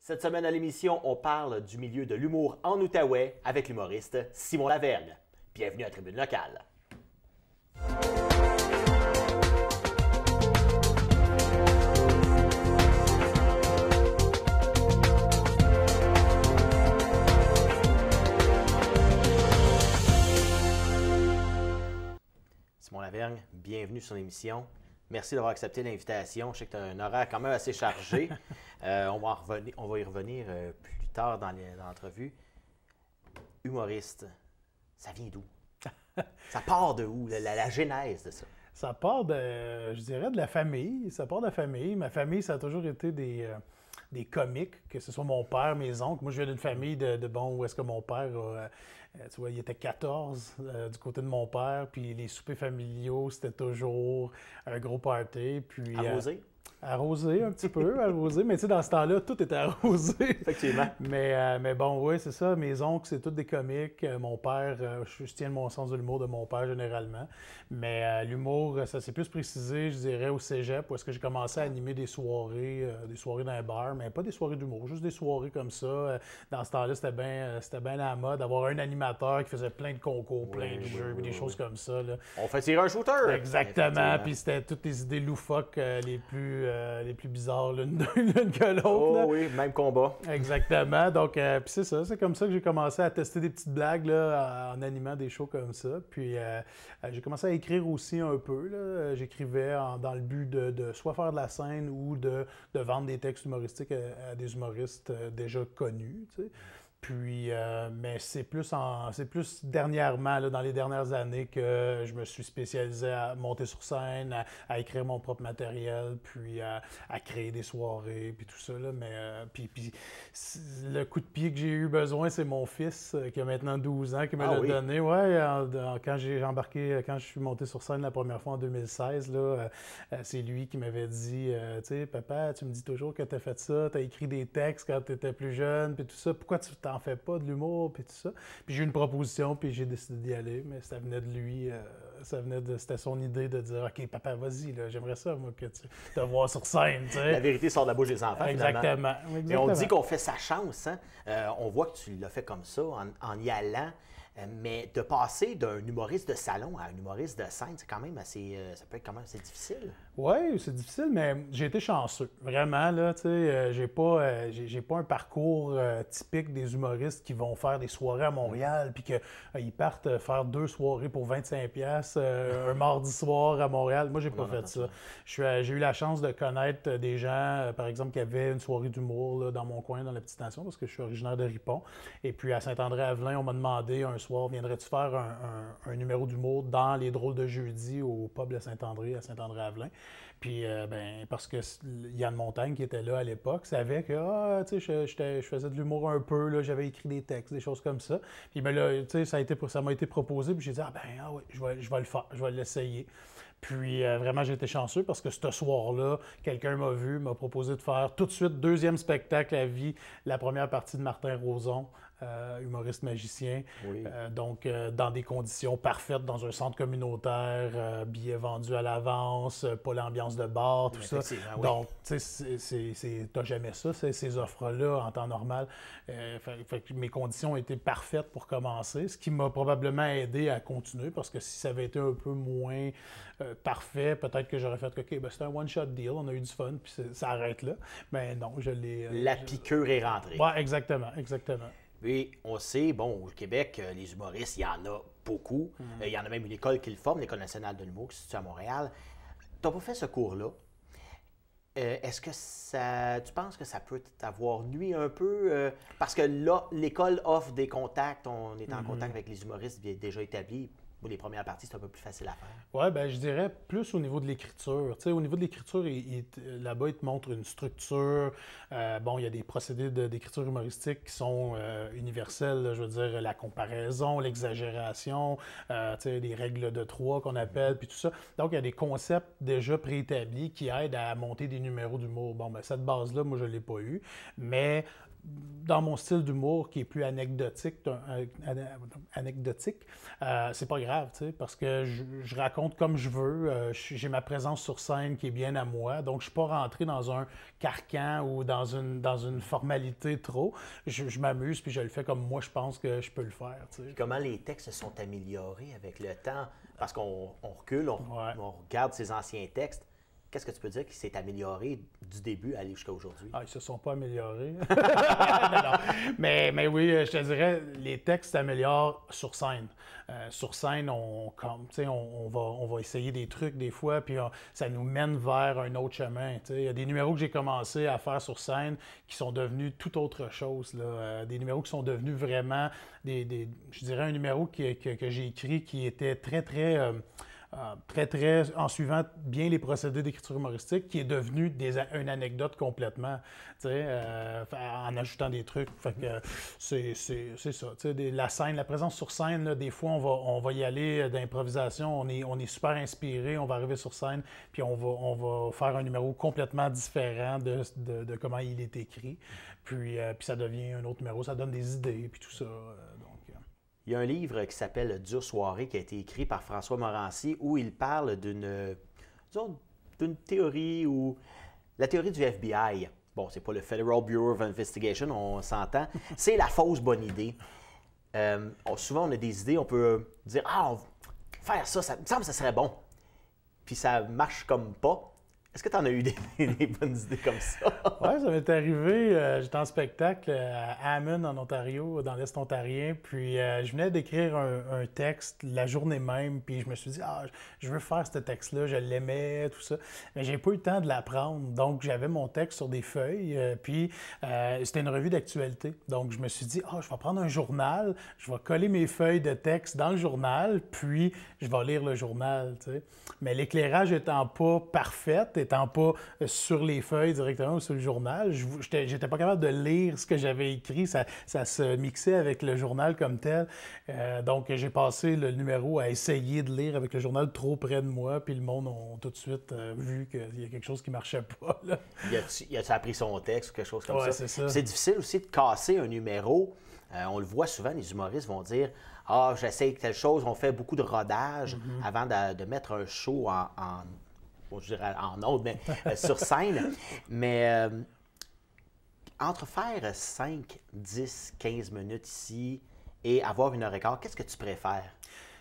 Cette semaine à l'émission, on parle du milieu de l'humour en Outaouais avec l'humoriste Simon Lavergne. Bienvenue à Tribune Locale. Simon Lavergne, bienvenue sur l'émission. Merci d'avoir accepté l'invitation. Je sais que tu as un horaire quand même assez chargé. On va y revenir plus tard dans l'entrevue. Humoriste, ça vient d'où? Ça part de où? La genèse de ça? Ça part je dirais, de la famille. Ça part de la famille. Ma famille, ça a toujours été des comiques, que ce soit mon père, mes oncles. Moi, je viens d'une famille où est-ce que mon père, tu vois, il était 14 du côté de mon père, puis les soupers familiaux, c'était toujours un gros party. Puis, Arrosé? Arrosé un petit peu, arrosé, mais tu sais, dans ce temps-là, tout était arrosé. Effectivement. Mais bon, oui, c'est ça. Mes oncles, c'est tous des comiques. Mon père, je tiens de mon sens de l'humour de mon père généralement. Mais l'humour, ça s'est plus précisé, je dirais, au cégep, où est-ce que j'ai commencé à animer des soirées dans un bar, mais pas des soirées d'humour, juste des soirées comme ça. Dans ce temps-là, c'était bien la mode d'avoir un animateur qui faisait plein de concours, plein de jeux, des choses comme ça. Là. On fait tirer un shooter! Exactement, puis c'était toutes les idées loufoques les plus bizarres l'une que l'autre. Oh oui, même combat. Exactement. Donc, puis c'est ça. C'est comme ça que j'ai commencé à tester des petites blagues là, en animant des shows comme ça. Puis j'ai commencé à écrire aussi un peu. Là. J'écrivais dans le but de soit faire de la scène ou de vendre des textes humoristiques à des humoristes déjà connus. Tu sais. Puis, mais c'est plus dernièrement, là, dans les dernières années, que je me suis spécialisé à monter sur scène, à écrire mon propre matériel, puis à créer des soirées, puis tout ça. Là. Mais, puis le coup de pied que j'ai eu besoin, c'est mon fils, qui a maintenant 12 ans, qui me l'a donné. Ouais, quand j'ai embarqué, quand je suis monté sur scène la première fois en 2016, là, c'est lui qui m'avait dit, tu sais, papa, tu me dis toujours que tu as fait ça, tu as écrit des textes quand tu étais plus jeune, puis tout ça. Pourquoi tu t'en fais pas de l'humour, puis tout ça. Puis j'ai eu une proposition, puis j'ai décidé d'y aller, mais ça venait de lui, c'était son idée de dire, OK, papa, vas-y, là, j'aimerais ça, moi, que tu te vois sur scène, tu sais. La vérité sort de la bouche des enfants, Exactement. Et on dit qu'on fait sa chance, hein? On voit que tu l'as fait comme ça, en y allant, mais de passer d'un humoriste de salon à un humoriste de scène, c'est quand même assez, ça peut être quand même assez difficile. Oui, c'est difficile, mais j'ai été chanceux. Vraiment, là, tu sais, j'ai pas un parcours typique des humoristes qui vont faire des soirées à Montréal, puis qu'ils partent faire 2 soirées pour 25$ un mardi soir à Montréal. Moi, j'ai pas fait ça. J'ai eu la chance de connaître des gens, par exemple, qui avaient une soirée d'humour là, dans mon coin, dans la petite station, parce que je suis originaire de Ripon. Et puis, à Saint-André-Avelin, on m'a demandé un soir, viendrais-tu faire un numéro d'humour dans les drôles de jeudi au pub de Saint-André, à Saint-André-Avelin. Puis, parce que Yann Montagne, qui était là à l'époque, savait que, tu sais, je faisais de l'humour un peu, là, j'avais écrit des textes, des choses comme ça. Puis, ben là, tu sais, ça m'a été proposé, puis j'ai dit, oui, je vais le faire, je vais l'essayer. Puis, vraiment, j'ai été chanceux parce que ce soir-là, quelqu'un m'a vu, m'a proposé de faire tout de suite, 2e spectacle à vie, la première partie de Martin Roson, humoriste magicien. Oui. Donc, dans des conditions parfaites, dans un centre communautaire, billets vendus à l'avance, pas l'ambiance de bar, tout ça. Oui. Donc, tu sais, t'as jamais ça, ces offres-là, en temps normal. Fait que mes conditions étaient parfaites pour commencer, ce qui m'a probablement aidé à continuer, parce que si ça avait été un peu moins parfait, peut-être que j'aurais fait que, OK, ben, c'était un one-shot deal, on a eu du fun, puis ça arrête là. Mais non, je l'ai... La piqûre est rentrée. Oui, exactement. Oui, on sait, bon, au Québec, les humoristes, il y en a beaucoup. Il y en a même une école qui le forme, l'École nationale de l'humour, qui se situe à Montréal. Tu n'as pas fait ce cours-là. Est-ce que tu penses que ça peut t'avoir nui un peu? Parce que là, l'école offre des contacts, on est en contact avec les humoristes déjà établis. Pour les premières parties, c'est un peu plus facile à faire. Oui, bien, je dirais plus au niveau de l'écriture. Tu sais, au niveau de l'écriture, là-bas, il te montre une structure. Bon, il y a des procédés d'écriture humoristique qui sont universels. Là, je veux dire, la comparaison, l'exagération, tu sais, les règles de 3 qu'on appelle, puis tout ça. Donc, il y a des concepts déjà préétablis qui aident à monter des numéros d'humour. Bon, bien, cette base-là, moi, je ne l'ai pas eu. Mais dans mon style d'humour qui est plus anecdotique, c'est pas grave, tu sais, parce que je raconte comme je veux. J'ai ma présence sur scène qui est bien à moi. Donc, je suis pas rentré dans un carcan ou dans une formalité trop. Je m'amuse puis je le fais comme moi, je pense que je peux le faire, tu sais. Puis comment les textes se sont améliorés avec le temps? Parce qu'on recule, on regarde ces anciens textes. Qu'est-ce que tu peux dire qui s'est amélioré du début à aller jusqu'à aujourd'hui? Ah, ils se sont pas améliorés. Non. Mais oui, je te dirais, les textes s'améliorent sur scène. Sur scène, on va essayer des trucs des fois, puis ça nous mène vers un autre chemin. Il y a des numéros que j'ai commencé à faire sur scène qui sont devenus tout autre chose, là. Des numéros qui sont devenus vraiment je dirais un numéro que j'ai écrit qui était très, en suivant bien les procédés d'écriture humoristique, qui est devenu une anecdote complètement, en ajoutant des trucs. Fait que c'est ça. La présence sur scène, là, des fois, on va y aller d'improvisation, on est super inspiré, on va arriver sur scène, puis on va faire un numéro complètement différent de comment il est écrit. Puis ça devient un autre numéro, ça donne des idées, puis tout ça. Il y a un livre qui s'appelle Dure soirée qui a été écrit par François Morancy où il parle d'une théorie ou la théorie du FBI. Bon, c'est pas le Federal Bureau of Investigation, on s'entend. C'est la fausse bonne idée. Souvent, on a des idées, on peut dire faire ça me semble que ça serait bon. Puis ça marche comme pas. Est-ce que tu en as eu des bonnes idées comme ça? Oui, ça m'est arrivé. J'étais en spectacle à Hammond, en Ontario, dans l'Est ontarien. Puis je venais d'écrire un texte la journée même. Puis je me suis dit, je veux faire ce texte-là, je l'aimais, tout ça. Mais j'ai pas eu le temps de l'apprendre. Donc j'avais mon texte sur des feuilles. Puis c'était une revue d'actualité. Donc je me suis dit, je vais prendre un journal, je vais coller mes feuilles de texte dans le journal, puis je vais lire le journal, tu sais. Mais l'éclairage étant pas parfait, étant pas sur les feuilles directement ou sur le journal, j'étais pas capable de lire ce que j'avais écrit. Ça se mixait avec le journal comme tel. Donc, j'ai passé le numéro à essayer de lire avec le journal trop près de moi, puis le monde a tout de suite vu qu'il y a quelque chose qui marchait pas, là. Il a appris son texte ou quelque chose comme ça? C'est ça. C'est difficile aussi de casser un numéro. On le voit souvent, les humoristes vont dire j'essaie telle chose, on fait beaucoup de rodage avant de mettre un show je dirais en autre, mais sur scène. Mais entre faire 5, 10, 15 minutes ici et avoir 1h15, qu'est-ce que tu préfères?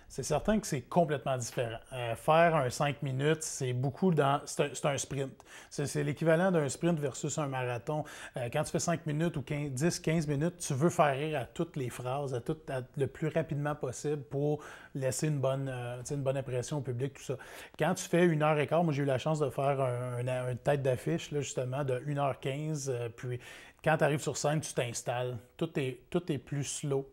C'est certain que c'est complètement différent. Faire un 5 minutes, c'est beaucoup c'est un sprint. C'est l'équivalent d'un sprint versus un marathon. Quand tu fais 5 minutes ou 10-15 minutes, tu veux faire rire à toutes les phrases, le plus rapidement possible pour laisser une bonne impression au public, tout ça. Quand tu fais 1h15, moi j'ai eu la chance de faire une tête d'affiche, là, justement, de 1h15, puis quand tu arrives sur scène, tu t'installes. Tout est plus slow,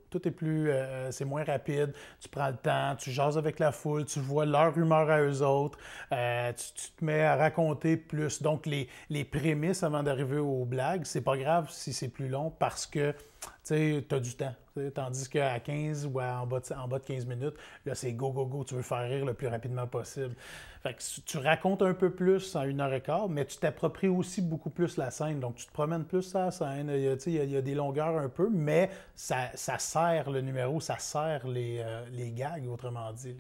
c'est moins rapide. Tu prends le temps, tu jases avec la foule, tu vois leur humeur à eux autres. Tu te mets à raconter plus. Donc, les prémices avant d'arriver aux blagues, c'est pas grave si c'est plus long parce que tu as du temps. Tandis qu'à 15 ou en bas de 15 minutes, là, c'est go, go, go. Tu veux faire rire le plus rapidement possible. Fait que tu racontes un peu plus en 1h15, mais tu t'appropries aussi beaucoup plus la scène. Donc, tu te promènes plus sur la scène. Il y a des longueurs un peu, mais ça sert le numéro, ça sert les gags, autrement dit.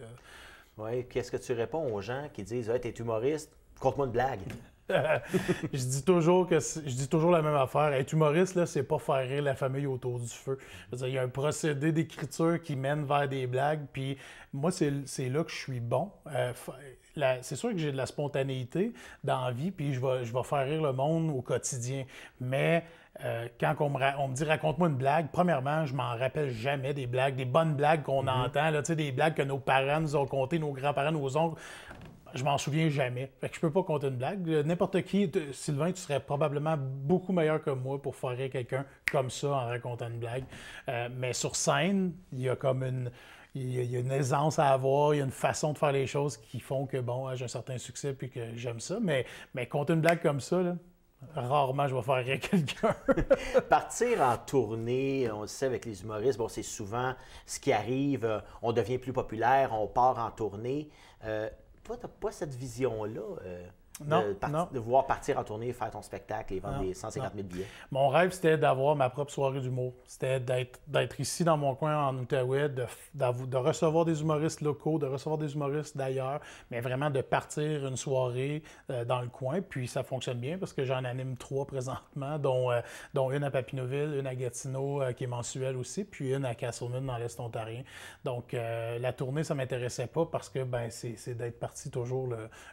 Oui, puis est-ce que tu réponds aux gens qui disent « T'es humoriste, conte-moi une blague ». Je dis toujours la même affaire. Être humoriste, là, c'est pas faire rire la famille autour du feu. Je veux dire, il y a un procédé d'écriture qui mène vers des blagues, puis moi, c'est là que je suis bon. C'est sûr que j'ai de la spontanéité dans la vie, puis je vais faire rire le monde au quotidien. Mais quand on me dit « raconte-moi une blague », premièrement, je m'en rappelle jamais des blagues, des bonnes blagues qu'on entend, là, des blagues que nos parents nous ont contées, nos grands-parents, nos oncles. Je m'en souviens jamais. Fait que je peux pas compter une blague. N'importe qui, Sylvain, tu serais probablement beaucoup meilleur que moi pour faire rire quelqu'un comme ça en racontant une blague. Mais sur scène, il y a comme il y a une aisance à avoir, il y a une façon de faire les choses qui font que, j'ai un certain succès puis que j'aime ça. Mais compter une blague comme ça, là, rarement je vais faire rire quelqu'un. Partir en tournée, on le sait avec les humoristes, c'est souvent ce qui arrive, on devient plus populaire, on part en tournée. Toi, tu n'as pas cette vision-là Non, de vouloir partir en tournée, faire ton spectacle et vendre des 150 000 billets? Mon rêve, c'était d'avoir ma propre soirée d'humour. C'était d'être ici dans mon coin en Outaouais, de recevoir des humoristes locaux, de recevoir des humoristes d'ailleurs, mais vraiment de partir une soirée dans le coin. Puis ça fonctionne bien parce que j'en anime 3 présentement, dont une à Papineauville, une à Gatineau qui est mensuelle aussi, puis une à Castleman dans l'Est ontarien. Donc la tournée, ça ne m'intéressait pas parce que c'est d'être parti toujours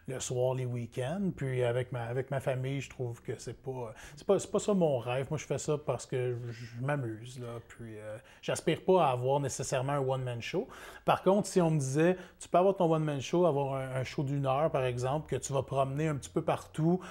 le soir, les week-ends. Puis avec ma famille, je trouve que c'est pas ça mon rêve. Moi, je fais ça parce que je m'amuse, là. Puis j'aspire pas à avoir nécessairement un one-man show. Par contre, si on me disait, tu peux avoir ton one-man show, avoir un show d'1 heure, par exemple, que tu vas promener un petit peu partout,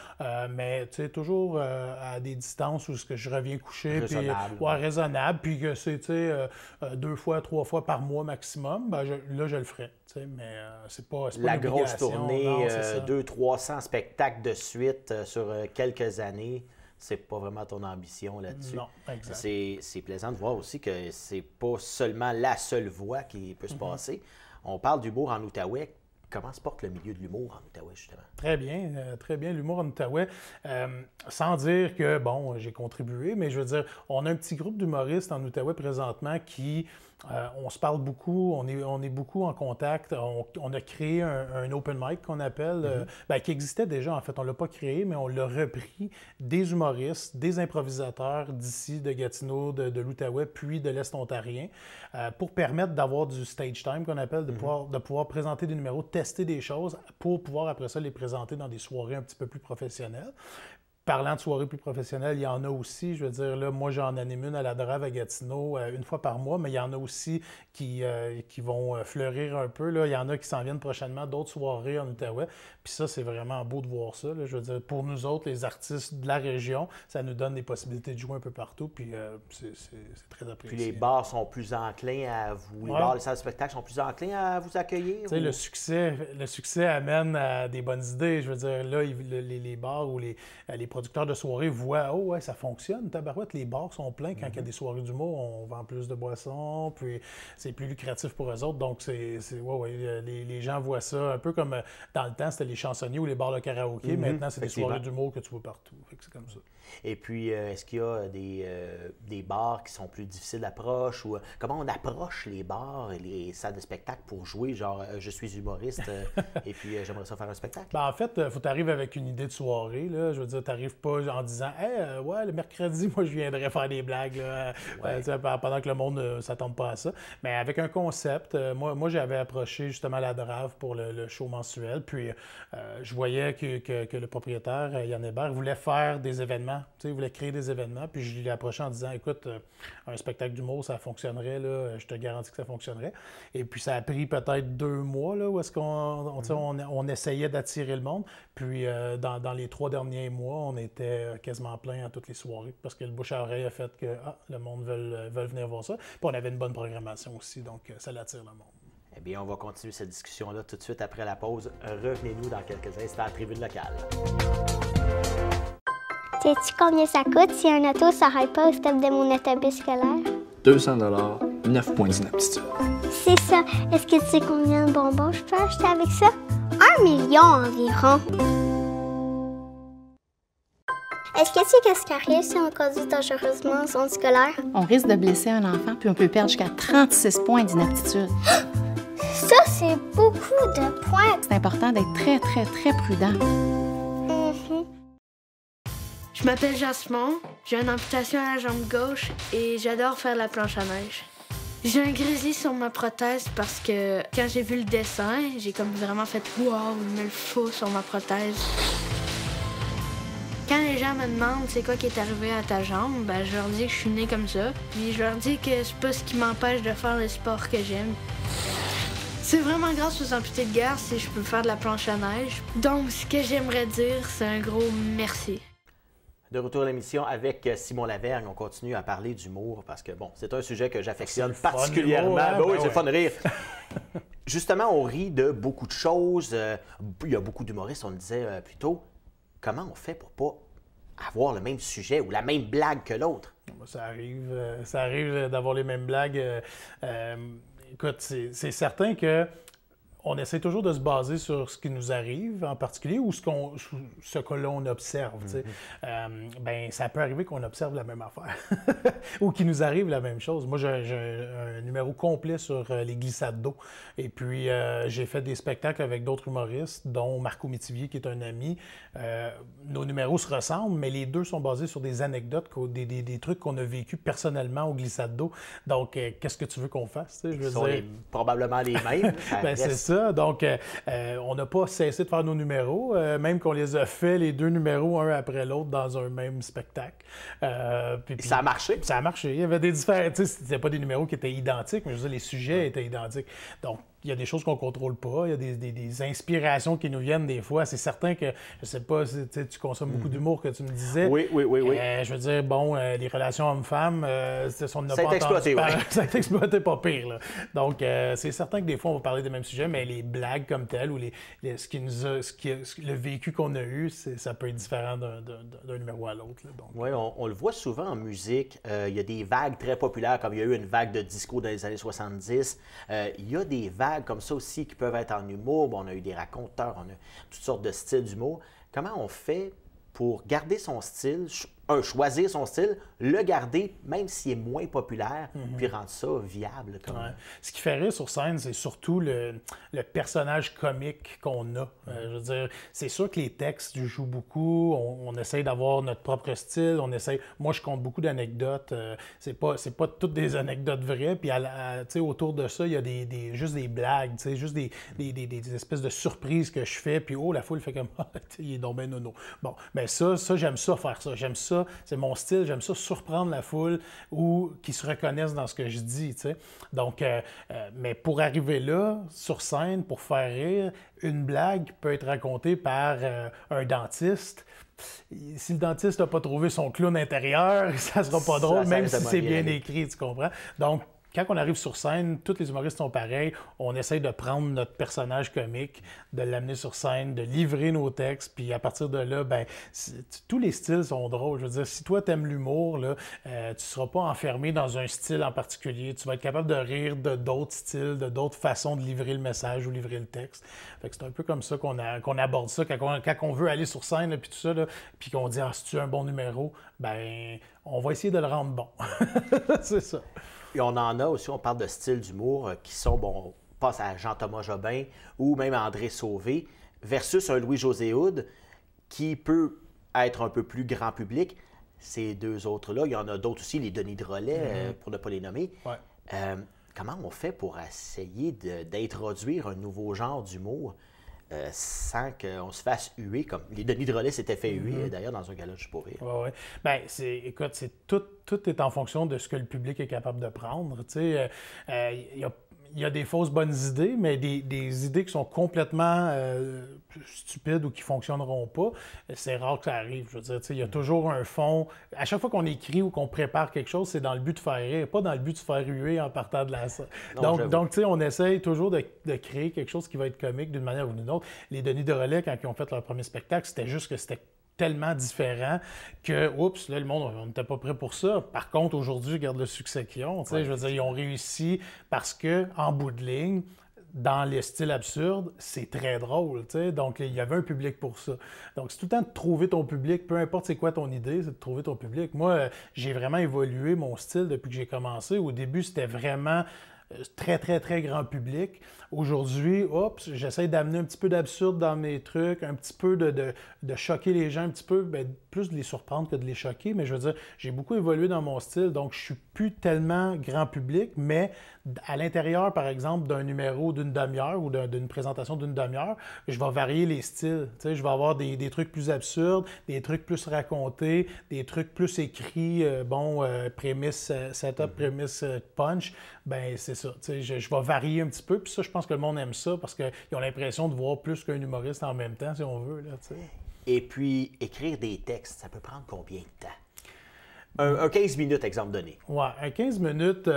mais tu sais, toujours à des distances où je reviens coucher. Raisonnable. Puis, raisonnable. Puis que c'est, tu sais, 2 fois, 3 fois par mois maximum, là, je le ferais. Mais c'est pas la grosse tournée, non, 200-300 spectacles de suite sur quelques années, c'est pas vraiment ton ambition là-dessus. Non, exact. C'est plaisant de voir aussi que c'est pas seulement la seule voie qui peut se passer. On parle d'humour en Outaouais. Comment se porte le milieu de l'humour en Outaouais, justement? Très bien, l'humour en Outaouais. Sans dire que, bon, j'ai contribué, mais je veux dire, on a un petit groupe d'humoristes en Outaouais présentement qui, on se parle beaucoup, on est beaucoup en contact. On a créé un open mic qu'on appelle, qui existait déjà, en fait. On ne l'a pas créé, mais on l'a repris des humoristes, des improvisateurs d'ici, de Gatineau, de l'Outaouais, puis de l'Est ontarien, pour permettre d'avoir du stage time, qu'on appelle, de pouvoir présenter des numéros, tester des choses, pour pouvoir après ça les présenter dans des soirées un petit peu plus professionnelles. Parlant de soirées plus professionnelles, il y en a aussi, je veux dire, là, moi j'en anime une à la Drave à Gatineau 1 fois par mois, mais il y en a aussi qui vont fleurir un peu. Là. Il y en a qui s'en viennent prochainement, d'autres soirées en Outaouais. Puis ça, c'est vraiment beau de voir ça. Là. Je veux dire, pour nous autres, les artistes de la région, ça nous donne des possibilités de jouer un peu partout, puis c'est très apprécié. Puis les bars sont plus enclins à vous, les bars, les salles de spectacle sont plus enclins à vous accueillir? Tu sais, le succès amène à des bonnes idées. Je veux dire, là, les bars ou les producteurs de soirées voient « Oh ouais, ça fonctionne, tabarouette, les bars sont pleins quand il y a des soirées d'humour, on vend plus de boissons, puis c'est plus lucratif pour eux autres. » Donc, les gens voient ça un peu comme dans le temps, c'était les chansonniers ou les bars de karaoké. Maintenant, c'est des soirées d'humour que tu vois partout. Fait que c'est comme ça. Et puis, est-ce qu'il y a des bars qui sont plus difficiles d'approche ou comment on approche les bars et les salles de spectacle pour jouer, genre je suis humoriste et puis j'aimerais ça faire un spectacle? Ben, en fait, il faut t'arriver avec une idée de soirée. Là. Je veux dire, t'arrives pas en disant hey, ouais, le mercredi, moi je viendrais faire des blagues là, pendant que le monde ne s'attende pas à ça. Mais avec un concept, moi j'avais approché justement la Drave pour le show mensuel. Puis je voyais que le propriétaire, Yann Hébert, voulait faire des événements. Il voulait créer des événements, puis je l'ai approché en disant « Écoute, un spectacle d'humour, ça fonctionnerait, là, je te garantis que ça fonctionnerait. » Et puis ça a pris peut-être 2 mois, là, où est-ce qu'on essayait d'attirer le monde. Puis dans les 3 derniers mois, on était quasiment plein à toutes les soirées, parce que le bouche à oreille a fait que le monde veut venir voir ça. Puis on avait une bonne programmation aussi, donc ça l'attire le monde. Eh bien, on va continuer cette discussion-là tout de suite après la pause. Revenez-nous dans quelques instants à Tribune locale. Sais-tu combien ça coûte si un auto s'arrête pas au stop de mon autobus scolaire? 200 $, 9 points d'inaptitude. C'est ça. Est-ce que tu sais combien de bonbons je peux acheter avec ça? 1 million environ. Est-ce que tu sais qu'est-ce qui arrive si on conduit dangereusement en zone scolaire? On risque de blesser un enfant, puis on peut perdre jusqu'à 36 points d'inaptitude. Ça, c'est beaucoup de points. C'est important d'être très, très, très prudent. Je m'appelle Jasmine, j'ai une amputation à la jambe gauche et j'adore faire la planche à neige. J'ai un grizzly sur ma prothèse parce que quand j'ai vu le dessin, j'ai comme vraiment fait « Wow, il me le faut sur ma prothèse ». Quand les gens me demandent c'est quoi qui est arrivé à ta jambe, ben, je leur dis que je suis née comme ça. Puis je leur dis que c'est pas ce qui m'empêche de faire le sport que j'aime. C'est vraiment grâce aux amputés de guerre si je peux faire de la planche à neige. Donc, ce que j'aimerais dire, c'est un gros merci. De retour à l'émission avec Simon Lavergne, on continue à parler d'humour parce que, bon, c'est un sujet que j'affectionne particulièrement. Oui, c'est le fun de rire. Justement, on rit de beaucoup de choses. Il y a beaucoup d'humoristes, on le disait plus tôt. Comment on fait pour pas avoir le même sujet ou la même blague que l'autre? Ça arrive d'avoir les mêmes blagues. Écoute, c'est certain que on essaie toujours de se baser sur ce qui nous arrive en particulier ou ce que l'on observe. Ben, ça peut arriver qu'on observe la même affaire ou qu'il nous arrive la même chose. Moi, j'ai un numéro complet sur les glissades d'eau. Et puis, j'ai fait des spectacles avec d'autres humoristes, dont Marco Métivier, qui est un ami. Nos numéros se ressemblent, mais les deux sont basés sur des anecdotes, des trucs qu'on a vécu personnellement aux glissades d'eau. Donc, qu'est-ce que tu veux qu'on fasse? Je veux dire... probablement les mêmes. Ben, c'est ça. Donc, on n'a pas cessé de faire nos numéros, même qu'on les a fait, les deux numéros, un après l'autre, dans un même spectacle. Puis, ça a marché? Ça a marché. Il y avait des différents... Tu sais, c'était pas des numéros qui étaient identiques, mais je veux dire, les sujets étaient identiques. Donc, il y a des choses qu'on ne contrôle pas, il y a des inspirations qui nous viennent des fois. C'est certain que, je sais pas, si tu consommes beaucoup d'humour que tu me disais. Oui. Je veux dire, bon, les relations hommes-femmes, ça a été exploité, oui. Ça a été exploité pas pire, là. Donc, c'est certain que des fois, on va parler des mêmes sujets, mais les blagues comme telles ou le vécu qu'on a eu, ça peut être différent d'un numéro à l'autre. Oui, on le voit souvent en musique. Il y a des vagues très populaires, comme il y a eu une vague de disco dans les années 70. Il y a des vagues comme ça aussi qui peuvent être en humour. Bon, on a eu des raconteurs, on a toutes sortes de styles d'humour. Comment on fait pour garder son style, choisir son style, le garder, même s'il est moins populaire, puis rendre ça viable? Ce qui fait rire sur scène, c'est surtout le personnage comique qu'on a. Je veux dire, c'est sûr que les textes jouent beaucoup, on essaye d'avoir notre propre style, moi, je compte beaucoup d'anecdotes. C'est pas toutes des anecdotes vraies, puis autour de ça, il y a juste des blagues, juste des espèces de surprises que je fais, puis la foule fait comme « il est donc ben nono ». Bon, ben ça, j'aime ça faire ça. J'aime ça, c'est mon style, j'aime ça surprendre la foule ou qu'ils se reconnaissent dans ce que je dis, tu sais. Donc, mais pour arriver là, sur scène, pour faire rire, une blague peut être racontée par un dentiste. Si le dentiste n'a pas trouvé son clown intérieur, ça sera pas drôle, même si c'est bien écrit, tu comprends? Donc, quand on arrive sur scène, tous les humoristes sont pareils. On essaye de prendre notre personnage comique, de l'amener sur scène, de livrer nos textes, puis à partir de là, ben, tous les styles sont drôles. Je veux dire, si toi, t'aimes l'humour, là, tu ne seras pas enfermé dans un style en particulier. Tu vas être capable de rire de d'autres styles, de d'autres façons de livrer le message ou livrer le texte. Fait que c'est un peu comme ça qu'on aborde ça. Quand on veut aller sur scène, puis tout ça, là, puis qu'on dit « Ah, si tu as un bon numéro, ben, on va essayer de le rendre bon. » C'est ça. Et on en a aussi, on parle de styles d'humour qui sont, bon, on passe à Jean-Thomas Jobin ou même à André Sauvé, versus un Louis-José Hood qui peut être un peu plus grand public. Ces deux autres-là, il y en a d'autres aussi, les Denis Drolet, pour ne pas les nommer. Ouais. Comment on fait pour essayer d'introduire un nouveau genre d'humour sans qu'on se fasse huer, comme les Denis Drolet s'étaient fait huer, d'ailleurs, dans un gala de Juste pour rire. Oui. Bien, écoute, tout est en fonction de ce que le public est capable de prendre. Tu sais, il y a des fausses bonnes idées, mais des idées qui sont complètement stupides ou qui ne fonctionneront pas, c'est rare que ça arrive. Je veux dire, il y a toujours un fond. À chaque fois qu'on écrit ou qu'on prépare quelque chose, c'est dans le but de faire rire, pas dans le but de se faire huer en partant de la salle. Donc, tu sais, on essaye toujours de créer quelque chose qui va être comique d'une manière ou d'une autre. Les Denis Drolet, quand ils ont fait leur premier spectacle, c'était juste que c'était tellement différent que, oups, là, le monde, on n'était pas prêt pour ça. Par contre, aujourd'hui, regarde le succès qu'ils ont. Je veux dire, ils ont réussi parce que, en bout de ligne, dans les styles absurdes, c'est très drôle. Donc, il y avait un public pour ça. Donc, c'est tout le temps de trouver ton public. Peu importe c'est quoi ton idée, c'est de trouver ton public. Moi, j'ai vraiment évolué mon style depuis que j'ai commencé. Au début, c'était vraiment très, très, très grand public. Aujourd'hui, j'essaie d'amener un petit peu d'absurde dans mes trucs, un petit peu de choquer les gens, un petit peu, plus de les surprendre que de les choquer. Mais je veux dire, j'ai beaucoup évolué dans mon style, donc je suis plus tellement grand public, mais à l'intérieur, par exemple, d'un numéro d'une demi-heure ou d'une présentation d'une demi-heure, je vais varier les styles. Tu sais, je vais avoir des trucs plus absurdes, des trucs plus racontés, des trucs plus écrits, prémisse, setup, prémisse, punch. Ben c'est ça. Tu sais, je vais varier un petit peu, puis ça, je pense que le monde aime ça parce qu'ils ont l'impression de voir plus qu'un humoriste en même temps, si on veut. Là, tu sais. Et puis, écrire des textes, ça peut prendre combien de temps? Un 15 minutes, exemple donné. Oui, un 15 minutes,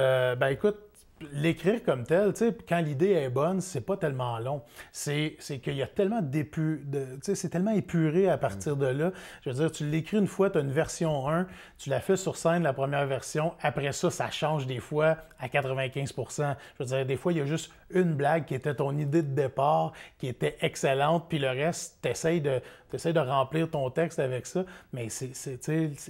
écoute, l'écrire comme tel, tu sais, quand l'idée est bonne, c'est pas tellement long. C'est qu'il y a tellement tu sais, c'est tellement épuré à partir de là. Je veux dire, tu l'écris une fois, tu as une version 1, tu la fais sur scène, la première version. Après ça, ça change des fois à 95%. Je veux dire, des fois, il y a juste une blague qui était ton idée de départ, qui était excellente, puis le reste, tu essaies de remplir ton texte avec ça, mais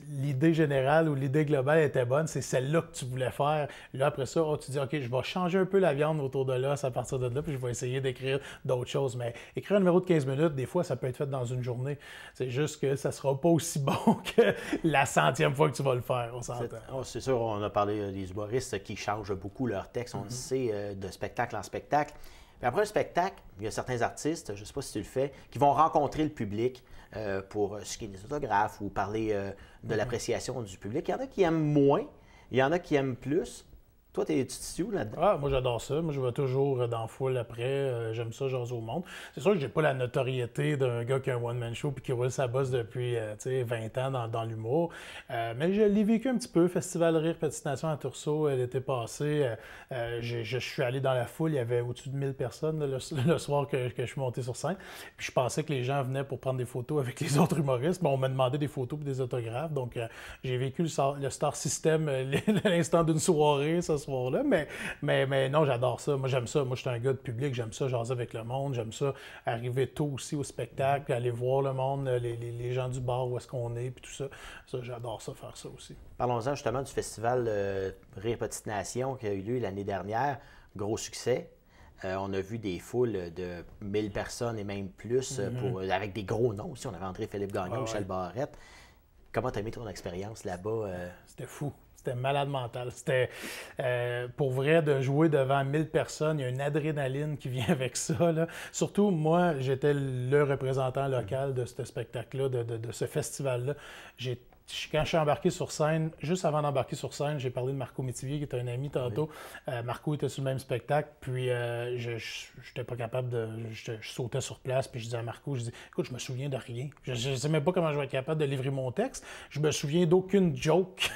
l'idée générale ou l'idée globale était bonne, c'est celle-là que tu voulais faire. Là, après ça, tu dis, OK, je vais changer un peu la viande autour de l'os à partir de là, puis je vais essayer d'écrire d'autres choses. Mais écrire un numéro de 15 minutes, des fois, ça peut être fait dans une journée. C'est juste que ça sera pas aussi bon que la 100e fois que tu vas le faire, on s'entend. C'est sûr, on a parlé des humoristes qui changent beaucoup leur texte, on le sait, de spectacle en spectacle. Puis après un spectacle, il y a certains artistes, je ne sais pas si tu le fais, qui vont rencontrer le public pour signer des autographes ou parler de l'appréciation du public. Il y en a qui aiment moins, il y en a qui aiment plus. Toi, tu te situes où là-dedans? Ah, moi, j'adore ça. Moi, je vais toujours dans la foule après. J'aime ça, jaser au monde. C'est sûr que j'ai pas la notoriété d'un gars qui a un one-man show et qui roule sa bosse depuis 20 ans dans l'humour. Mais je l'ai vécu un petit peu. Festival Rire Petite Nation à Tursault l'été passé. Je suis allé dans la foule. Il y avait au-dessus de 1000 personnes le soir que je suis monté sur scène. Puis je pensais que les gens venaient pour prendre des photos avec les autres humoristes. Mais on m'a demandé des photos et des autographes. Donc, j'ai vécu le Star System l'instant d'une soirée, ce soir-là, mais non, j'adore ça. Moi, j'aime ça. Moi, je suis un gars de public, j'aime ça, jaser avec le monde, j'aime ça, arriver tôt aussi au spectacle, aller voir le monde, les gens du bar, où est-ce qu'on est, puis tout ça. Ça, j'adore ça, faire ça aussi. Parlons-en justement du festival Rire Petite Nation qui a eu lieu l'année dernière. Gros succès. On a vu des foules de 1000 personnes et même plus avec des gros noms aussi. On avait André-Philippe Gagnon, Michel Barrette. Comment tu as aimé ton expérience là-bas? C'était fou. C'était malade mental. C'était, pour vrai, de jouer devant 1000 personnes, il y a une adrénaline qui vient avec ça, là. Surtout, moi, j'étais le représentant local de ce spectacle-là, de ce festival-là. Quand je suis embarqué sur scène, juste avant d'embarquer sur scène, j'ai parlé de Marco Métivier, qui est un ami tantôt. Oui. Marco était sur le même spectacle, puis je n'étais pas capable de... Je sautais sur place, puis je disais à Marco, je dis, écoute, je me souviens de rien. Je ne sais même pas comment je vais être capable de livrer mon texte. Je me souviens d'aucune joke.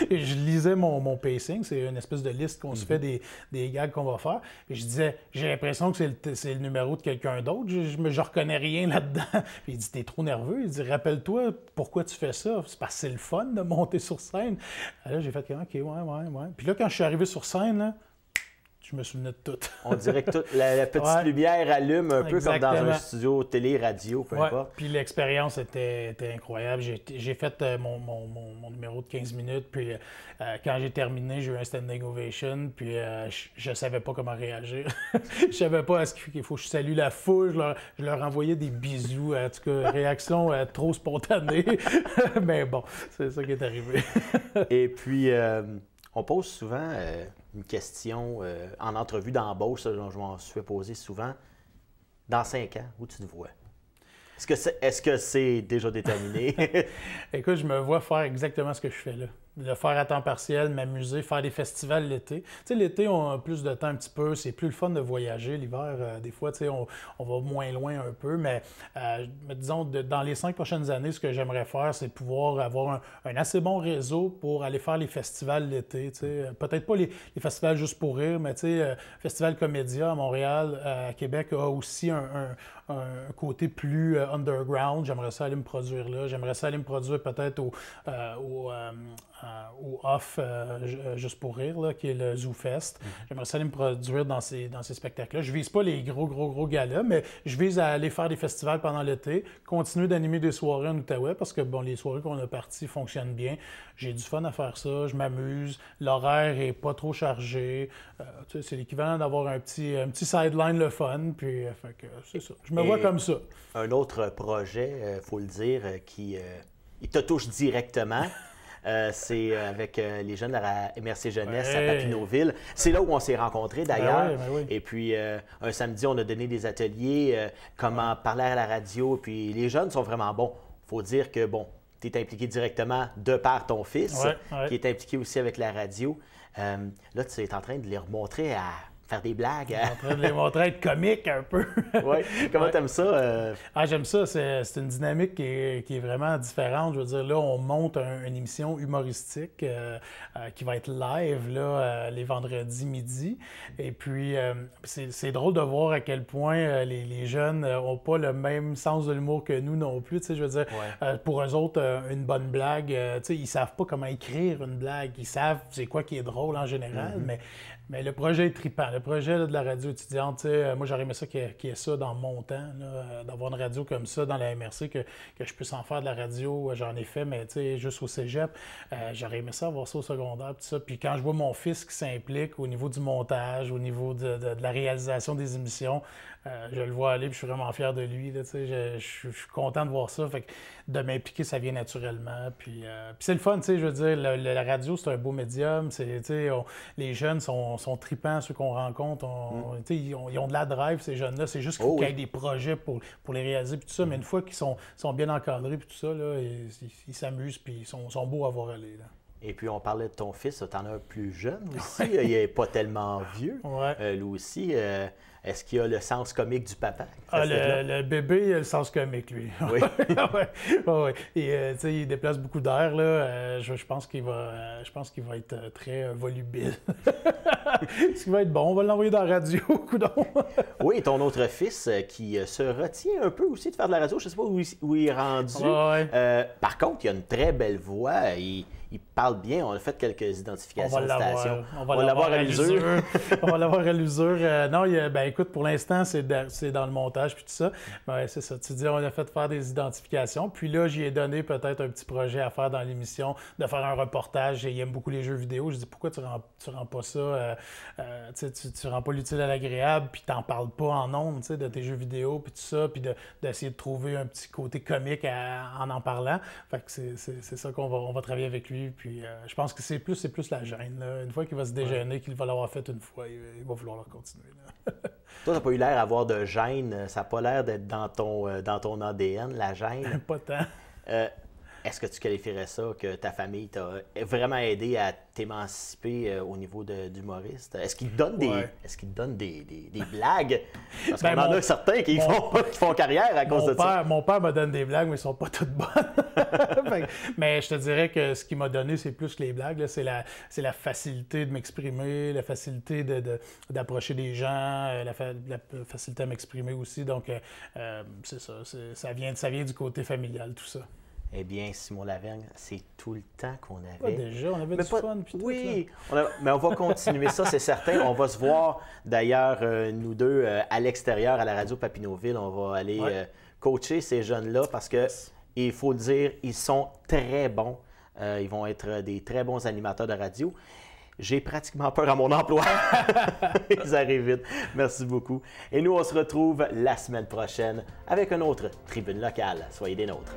Et je lisais mon pacing, c'est une espèce de liste qu'on se fait des gags qu'on va faire. Et je disais, j'ai l'impression que c'est le numéro de quelqu'un d'autre. Je reconnais rien là-dedans. Puis il dit, t'es trop nerveux. Il dit, rappelle-toi pourquoi tu fais ça. C'est parce que c'est le fun de monter sur scène. Là, j'ai fait, OK, ouais. Puis là, quand je suis arrivé sur scène, là, je me souvenais de tout. On dirait que la petite lumière allume un peu comme dans un studio télé, radio, peu importe. Puis l'expérience était incroyable. J'ai fait mon numéro de 15 minutes, puis quand j'ai terminé, j'ai eu un standing ovation, puis je ne savais pas comment réagir. Je savais pas est-ce qu'il faut que je salue la foule. Je leur envoyais des bisous. En tout cas, réaction trop spontanée. Mais bon, c'est ça qui est arrivé. Et puis, on pose souvent une question en entrevue d'embauche, ça, je m'en suis fait poser souvent. Dans 5 ans, où tu te vois? Est-ce que c'est déjà déterminé? Écoute, je me vois faire exactement ce que je fais là. Le faire à temps partiel, m'amuser, faire des festivals l'été. Tu sais, l'été, on a plus de temps un petit peu. C'est plus le fun de voyager. L'hiver, des fois, tu sais, on va moins loin un peu. Mais disons, dans les 5 prochaines années, ce que j'aimerais faire, c'est pouvoir avoir un assez bon réseau pour aller faire les festivals l'été. Tu sais. Peut-être pas les festivals juste pour rire, mais tu sais, Festival Comédia à Montréal, à Québec, a aussi un côté plus underground. J'aimerais ça aller me produire là. J'aimerais ça aller me produire peut-être au Off, juste pour rire, là, qui est le Zoo Fest. J'aimerais ça aller me produire dans ces spectacles-là. Je vise pas les gros galas, mais je vise à aller faire des festivals pendant l'été, continuer d'animer des soirées en Outaouais, parce que bon, les soirées qu'on a parties fonctionnent bien. J'ai du fun à faire ça, je m'amuse, l'horaire est pas trop chargé. Tu sais, c'est l'équivalent d'avoir un petit sideline le fun, puis fait que c'est ça. Je me vois comme ça. Un autre projet, il faut le dire, qui il te touche directement. C'est avec les jeunes de la MRC Jeunesse à Papineauville. C'est là où on s'est rencontrés d'ailleurs. Ben oui. Et puis un samedi, on a donné des ateliers, comment parler à la radio. Puis les jeunes sont vraiment bons. Il faut dire que bon, tu es impliqué directement de par ton fils, qui est impliqué aussi avec la radio. Là, tu es en train de les remontrer à faire des blagues. En train de les montrer être comique un peu. Oui. Comment t'aimes ça? Ah, j'aime ça. C'est une dynamique qui est vraiment différente. Je veux dire, là, on monte une émission humoristique qui va être live là, les vendredis midi. Et puis, c'est drôle de voir à quel point les jeunes n'ont pas le même sens de l'humour que nous non plus. Tu sais, je veux dire, pour eux autres, une bonne blague, tu sais, ils savent pas comment écrire une blague. Ils savent c'est quoi qui est drôle en général, mais le projet est trippant. Le projet là, de la radio étudiante, tu sais, moi, j'aurais aimé ça qu'il y ait ça dans mon temps, d'avoir une radio comme ça dans la MRC, que je puisse en faire de la radio. J'en ai fait, mais tu sais, juste au cégep. J'aurais aimé ça, avoir ça au secondaire, tout ça. Puis quand je vois mon fils qui s'implique au niveau du montage, au niveau de la réalisation des émissions, je le vois aller, puis je suis vraiment fier de lui. Là, je suis content de voir ça. Fait que de m'impliquer, ça vient naturellement. Puis c'est le fun, tu sais, je veux dire, la radio, c'est un beau médium. Les jeunes sont tripants, ceux qu'on rencontre. Ils ont de la drive, ces jeunes-là. C'est juste qu'il y ait des projets pour les réaliser, puis tout ça. Mais une fois qu'ils sont bien encadrés, puis tout ça, là, ils s'amusent, puis ils sont beaux à voir aller. Là. Et puis, on parlait de ton fils, tu en as un plus jeune aussi. Il n'est pas tellement vieux. Ouais. Lui aussi. Est-ce qu'il a le sens comique du papa? Le bébé, il a le sens comique, lui. Oui. Oui. Et, il déplace beaucoup d'air. Là. Je pense qu'il va être très volubile. Ce qui va être bon, on va l'envoyer dans la radio, coudonc. Oui, et ton autre fils qui se retient un peu aussi de faire de la radio. Je ne sais pas où il est rendu. Par contre, il a une très belle voix. Il parle bien. On a fait quelques identifications de station. On va l'avoir à l'usure. On va l'avoir à l'usure. Non, écoute, pour l'instant, c'est dans le montage puis tout ça. Ouais, c'est ça. Tu dis, on a fait faire des identifications. Puis là, j'y ai donné peut-être un petit projet à faire dans l'émission, de faire un reportage. Il aime beaucoup les jeux vidéo. Je dis, pourquoi tu rends pas ça, tu rends pas l'utile à l'agréable, puis t'en parles pas en ondes, de tes jeux vidéo, puis tout ça, puis d'essayer de trouver un petit côté comique en parlant. Fait que c'est ça qu'on va travailler avec lui. Puis je pense que c'est plus la gêne. Là. Une fois qu'il va se déjeuner, qu'il va l'avoir fait une fois, il va vouloir le continuer. Là. Toi, t'as pas eu l'air d'avoir de gêne. Ça n'a pas l'air d'être dans ton ADN, la gêne. Pas tant. Est-ce que tu qualifierais ça, que ta famille t'a vraiment aidé à t'émanciper au niveau d'humoriste? Est-ce qu'ils te donnent des blagues? Parce qu'on en a certains qui font carrière à cause de ça. Mon père me donne des blagues, mais elles sont pas toutes bonnes. Mais je te dirais que ce qu'il m'a donné, c'est plus que les blagues. Là. C'est la facilité de m'exprimer, la facilité d'approcher des gens, la facilité à m'exprimer aussi. Donc, c'est ça. Ça vient du côté familial, tout ça. Eh bien, Simon Lavergne, c'est tout le temps qu'on avait. Pas déjà, on avait du fun. Oui, mais on va continuer ça, c'est certain. On va se voir, d'ailleurs, nous deux, à l'extérieur, à la radio Papineauville. On va aller coacher ces jeunes-là parce que, il faut le dire, ils sont très bons. Ils vont être des très bons animateurs de radio. J'ai pratiquement peur à mon emploi. Ils arrivent vite. Merci beaucoup. Et nous, on se retrouve la semaine prochaine avec une autre tribune locale. Soyez des nôtres.